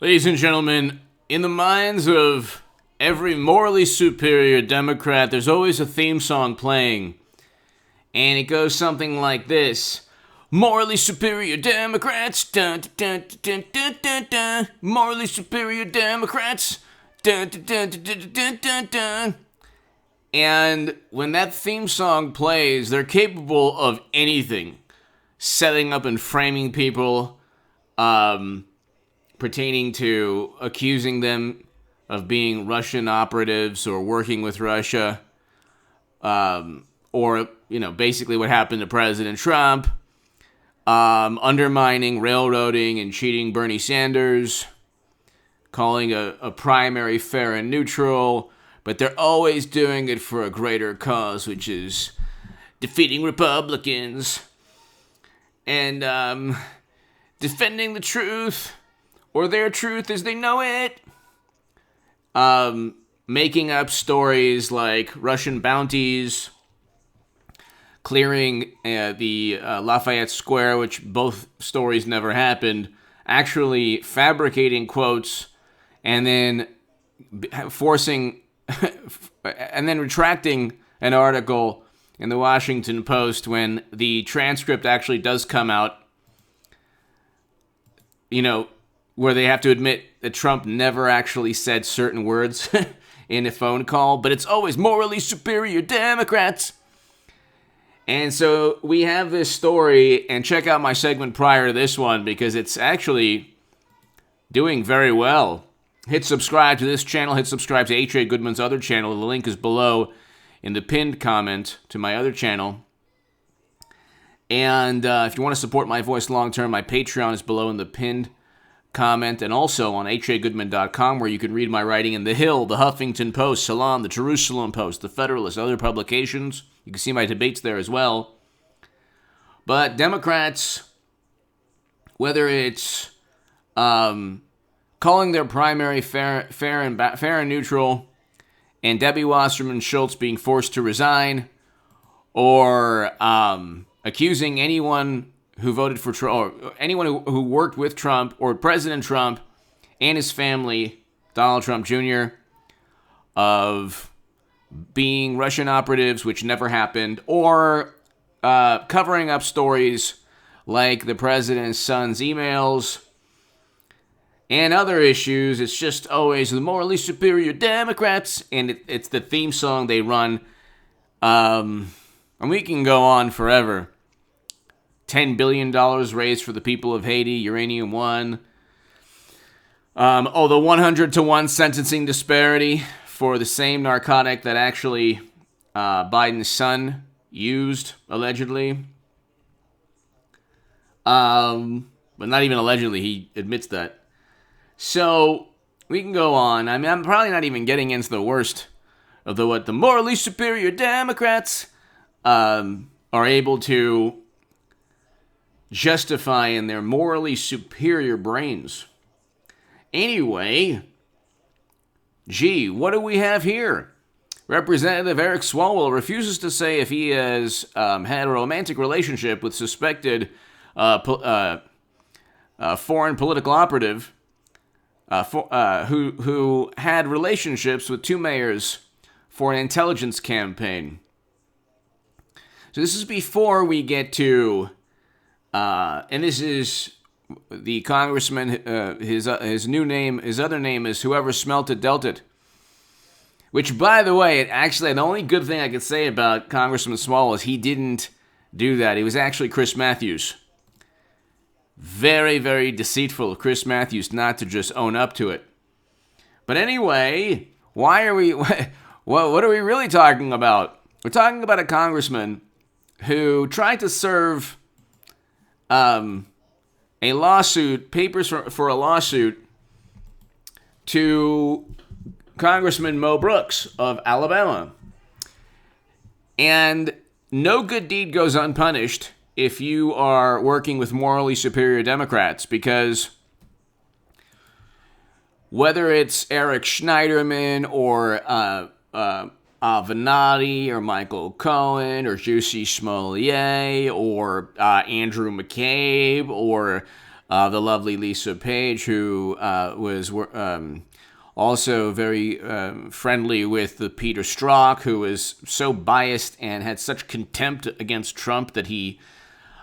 Ladies and gentlemen, in the minds of every morally superior Democrat, there's always a theme song playing. And it goes something like this. Morally superior Democrats, dun dun dun dun dun dun. Morally superior Democrats, dun dun dun dun dun dun dun. And when that theme song plays, they're capable of anything. Setting up and framing people, pertaining to accusing them of being Russian operatives or working with Russia, or, basically what happened to President Trump, undermining, railroading, and cheating Bernie Sanders, calling a primary fair and neutral, but they're always doing it for a greater cause, which is defeating Republicans and defending the truth, or their truth as they know it. Making up stories like Russian bounties, clearing the Lafayette Square, which both stories never happened, actually fabricating quotes, and then and then retracting an article in the Washington Post when the transcript actually does come out, where they have to admit that Trump never actually said certain words in a phone call, but it's always morally superior Democrats. And so we have this story, and check out my segment prior to this one because it's actually doing very well. Hit subscribe to this channel, hit subscribe to H.A. Goodman's other channel. The link is below in the pinned comment to my other channel. And if you want to support my voice long term, my Patreon is below in the pinned comment, and also on hagoodman.com, where you can read my writing in The Hill, The Huffington Post, Salon, The Jerusalem Post, The Federalist, other publications. You can see my debates there as well. But Democrats, whether it's calling their primary fair and neutral, and Debbie Wasserman Schultz being forced to resign, or accusing anyone who voted for Trump, or anyone who worked with Trump, or President Trump and his family, Donald Trump Jr., of being Russian operatives, which never happened, or covering up stories like the president's son's emails and other issues. It's just always the morally superior Democrats, and it's the theme song they run. And we can go on forever. $10 billion raised for the people of Haiti, Uranium One. The 100-to-1 sentencing disparity for the same narcotic that actually Biden's son used, allegedly. But not even allegedly, he admits that. So, we can go on. I mean, I'm probably not even getting into the worst of what the morally superior Democrats are able to justify in their morally superior brains. Anyway, what do we have here? Representative Eric Swalwell refuses to say if he has had a romantic relationship with suspected foreign political operative who had relationships with two mayors for an intelligence campaign. So this is before we get to, and this is the congressman. His other name is whoever smelt it dealt it. Which, by the way, the only good thing I could say about Congressman Swalwell is he didn't do that. He was actually Chris Matthews. Very, very deceitful of Chris Matthews not to just own up to it. But anyway, what are we really talking about? We're talking about a congressman who tried to serve a lawsuit, papers for a lawsuit to Congressman Mo Brooks of Alabama. And no good deed goes unpunished if you are working with morally superior Democrats, because whether it's Eric Schneiderman or Avenatti or Michael Cohen or Jussie Smollett or Andrew McCabe or the lovely Lisa Page, who was also very friendly with the Peter Strzok, who was so biased and had such contempt against Trump that he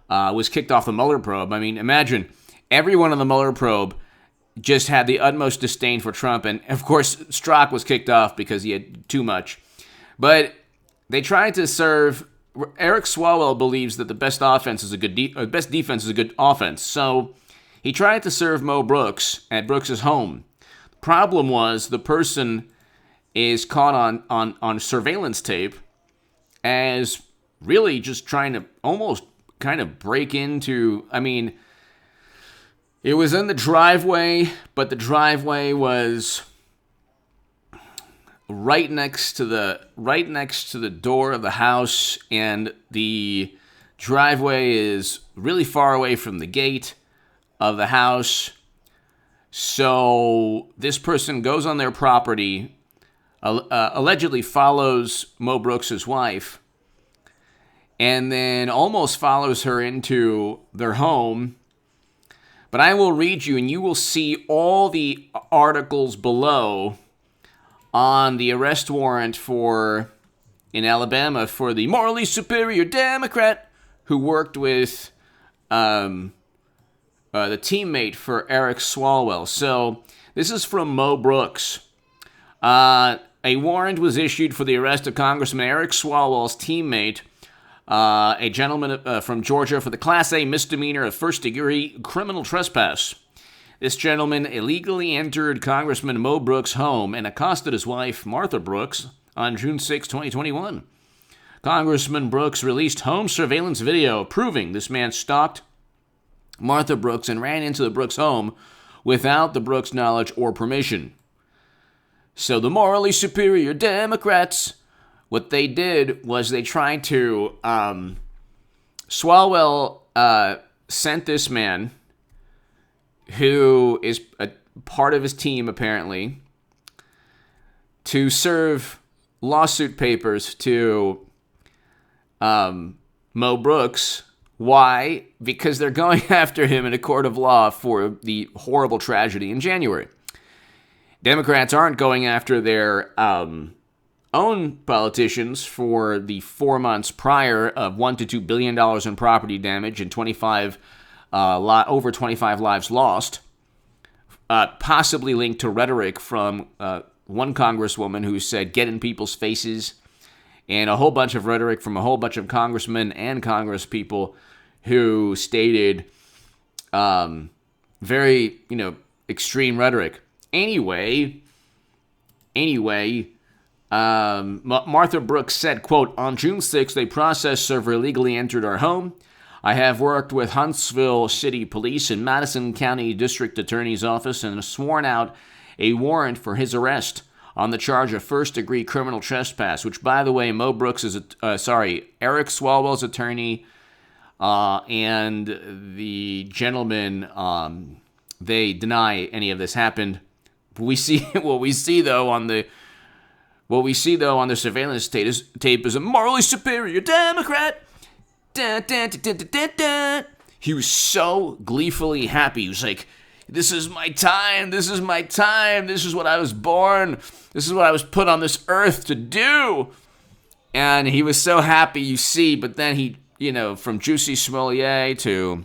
was kicked off the Mueller probe. I mean, imagine everyone on the Mueller probe just had the utmost disdain for Trump, and of course Strzok was kicked off because he had too much. But they tried to serve. Eric Swalwell believes that the best offense is a good best defense is a good offense. So he tried to serve Mo Brooks at Brooks's home. The problem was the person is caught on surveillance tape as really just trying to almost kind of break into. I mean, it was in the driveway, but the driveway was right next to the door of the house, and the driveway is really far away from the gate of the house. So this person goes on their property, allegedly follows Mo Brooks' wife, and then almost follows her into their home. But I will read you, and you will see all the articles below on the arrest warrant in Alabama for the morally superior Democrat who worked with the teammate for Eric Swalwell. So this is from Mo Brooks. A warrant was issued for the arrest of Congressman Eric Swalwell's teammate, a gentleman from Georgia, for the Class A misdemeanor of first-degree criminal trespass. This gentleman illegally entered Congressman Mo Brooks' home and accosted his wife, Martha Brooks, on June 6, 2021. Congressman Brooks released home surveillance video proving this man stalked Martha Brooks and ran into the Brooks home without the Brooks' knowledge or permission. So the morally superior Democrats, what they did was they tried to, Swalwell sent this man, who is a part of his team apparently, to serve lawsuit papers to Mo Brooks. Why? Because they're going after him in a court of law for the horrible tragedy in January. Democrats aren't going after their own politicians for the 4 months prior of $1 to $2 billion in property damage and over 25 lives lost, possibly linked to rhetoric from one congresswoman who said, "get in people's faces," and a whole bunch of rhetoric from a whole bunch of congressmen and congresspeople who stated very, extreme rhetoric. Anyway, Martha Brooks said, quote, "On June 6th, a process server illegally entered our home. I have worked with Huntsville City Police and Madison County District Attorney's Office and sworn out a warrant for his arrest on the charge of first-degree criminal trespass," which, by the way, Eric Swalwell's attorney and the gentleman, they deny any of this happened. What we see though on the surveillance tape is a morally superior Democrat. Dun, dun, dun, dun, dun, dun. He was so gleefully happy. He was like, "This is my time. This is my time. This is what I was born. This is what I was put on this earth to do." And he was so happy, you see. But then he, from Juicy Smollett to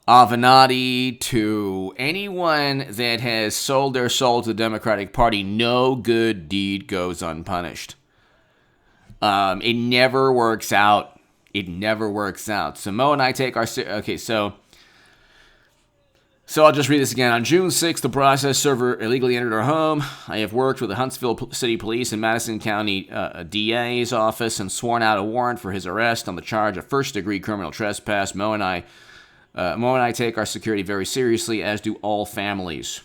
Avenatti, to anyone that has sold their soul to the Democratic Party, no good deed goes unpunished. It never works out. It never works out. So Mo and I take our... Okay, so I'll just read this again. On June 6th, the process server illegally entered our home. I have worked with the Huntsville City Police and Madison County DA's office and sworn out a warrant for his arrest on the charge of first-degree criminal trespass. Mo and I take our security very seriously, as do all families.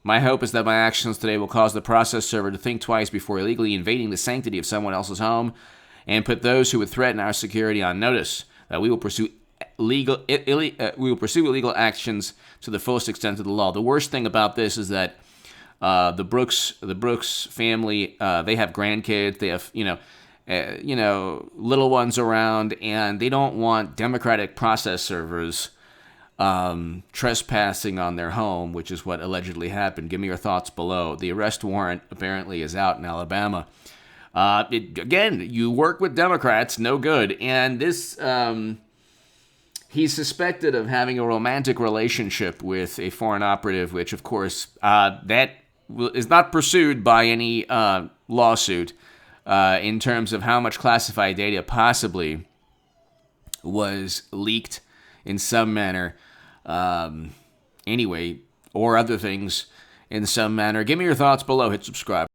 My hope is that my actions today will cause the process server to think twice before illegally invading the sanctity of someone else's home and put those who would threaten our security on notice that we will pursue illegal actions to the fullest extent of the law. The worst thing about this is that the Brooks family, they have grandkids, they have, little ones around, and they don't want Democratic process servers trespassing on their home, which is what allegedly happened. Give me your thoughts below. The arrest warrant apparently is out in Alabama. Again, you work with Democrats, no good. And this, he's suspected of having a romantic relationship with a foreign operative, which, of course, that is not pursued by any lawsuit in terms of how much classified data possibly was leaked in some manner, or other things in some manner. Give me your thoughts below. Hit subscribe.